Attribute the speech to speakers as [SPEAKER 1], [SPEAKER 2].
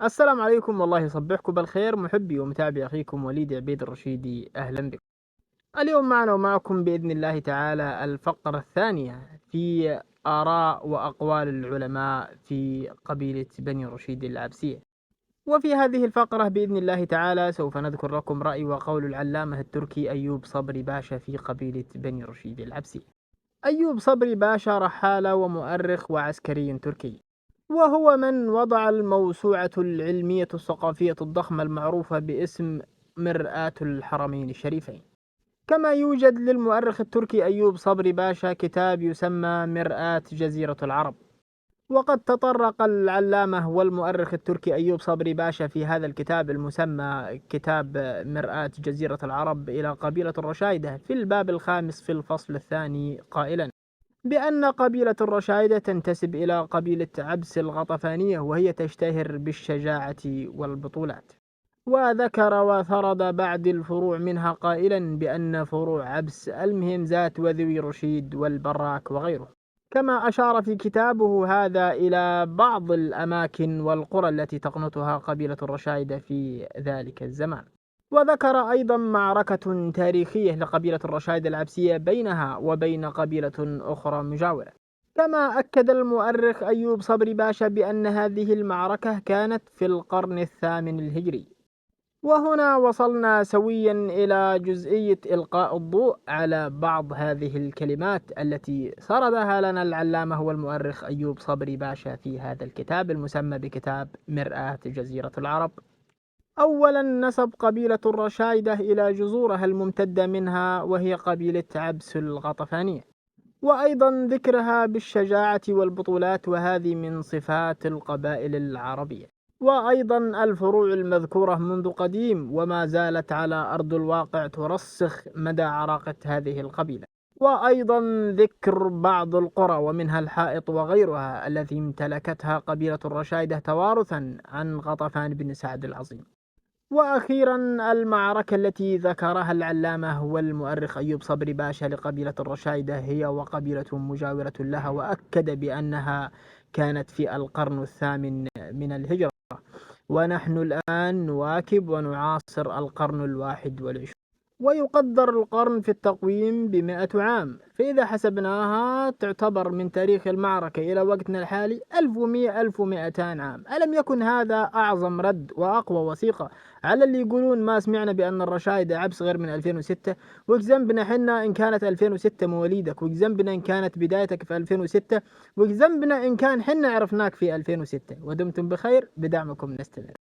[SPEAKER 1] السلام عليكم، والله يصبحكم بالخير محبي ومتابعي أخيكم وليد عبيد الرشيدي، أهلا بكم. اليوم معنا ومعكم بإذن الله تعالى الفقرة الثانية في آراء وأقوال العلماء في قبيلة بني رشيد العبسية. وفي هذه الفقرة بإذن الله تعالى سوف نذكر لكم رأي وقول العلامة التركي أيوب صبري باشا في قبيلة بني رشيد العبسية. أيوب صبري باشا رحالة ومؤرخ وعسكري تركي، وهو من وضع الموسوعة العلمية الثقافية الضخمة المعروفة باسم مرآة الحرمين الشريفين. كما يوجد للمؤرخ التركي أيوب صبري باشا كتاب يسمى مرآة جزيرة العرب. وقد تطرق العلامة والمؤرخ التركي أيوب صبري باشا في هذا الكتاب المسمى كتاب مرآة جزيرة العرب إلى قبيلة الرشايدة في الباب الخامس في الفصل الثاني قائلا بأن قبيلة الرشايدة تنتسب إلى قبيلة عبس الغطفانية، وهي تشتهر بالشجاعة والبطولات. وذكر وثرد بعد الفروع منها قائلا بأن فروع عبس المهمزات وذوي رشيد والبراك وغيره. كما أشار في كتابه هذا إلى بعض الأماكن والقرى التي تقنطها قبيلة الرشايدة في ذلك الزمان. وذكر أيضا معركة تاريخية لقبيلة الرشايدة العبسية بينها وبين قبيلة أخرى مجاورة. كما أكد المؤرخ أيوب صبري باشا بأن هذه المعركة كانت في القرن الثامن الهجري. وهنا وصلنا سويا إلى جزئية إلقاء الضوء على بعض هذه الكلمات التي سردها لنا العلامة والمؤرخ أيوب صبري باشا في هذا الكتاب المسمى بكتاب مرآة جزيرة العرب. أولا، نسب قبيلة الرشايدة إلى جذورها الممتدة منها وهي قبيلة عبس الغطفانية، وأيضا ذكرها بالشجاعة والبطولات، وهذه من صفات القبائل العربية. وأيضا الفروع المذكورة منذ قديم وما زالت على أرض الواقع ترسخ مدى عراقة هذه القبيلة. وأيضا ذكر بعض القرى ومنها الحائط وغيرها التي امتلكتها قبيلة الرشايدة توارثا عن غطفان بن سعد العظيم. وأخيرا المعركة التي ذكرها العلامة والمؤرخ أيوب صبري باشا لقبيلة الرشايدة هي وقبيلة مجاورة لها، وأكد بأنها كانت في القرن الثامن من الهجرة، ونحن الآن نواكب ونعاصر القرن الواحد والعشرين. ويقدر القرن في التقويم ب100 عام، فإذا حسبناها تعتبر من تاريخ المعركة إلى وقتنا الحالي 1100 1200 عام. ألم يكن هذا أعظم رد وأقوى وثيقة على اللي يقولون ما سمعنا بأن الرشايدة عبس غير من 2006؟ وش ذنبنا حنا إن كانت 2006 مواليدك؟ وش ذنبنا إن كانت بدايتك في 2006؟ وش ذنبنا إن كان حنا عرفناك في 2006؟ ودمتم بخير، بدعمكم نستمر.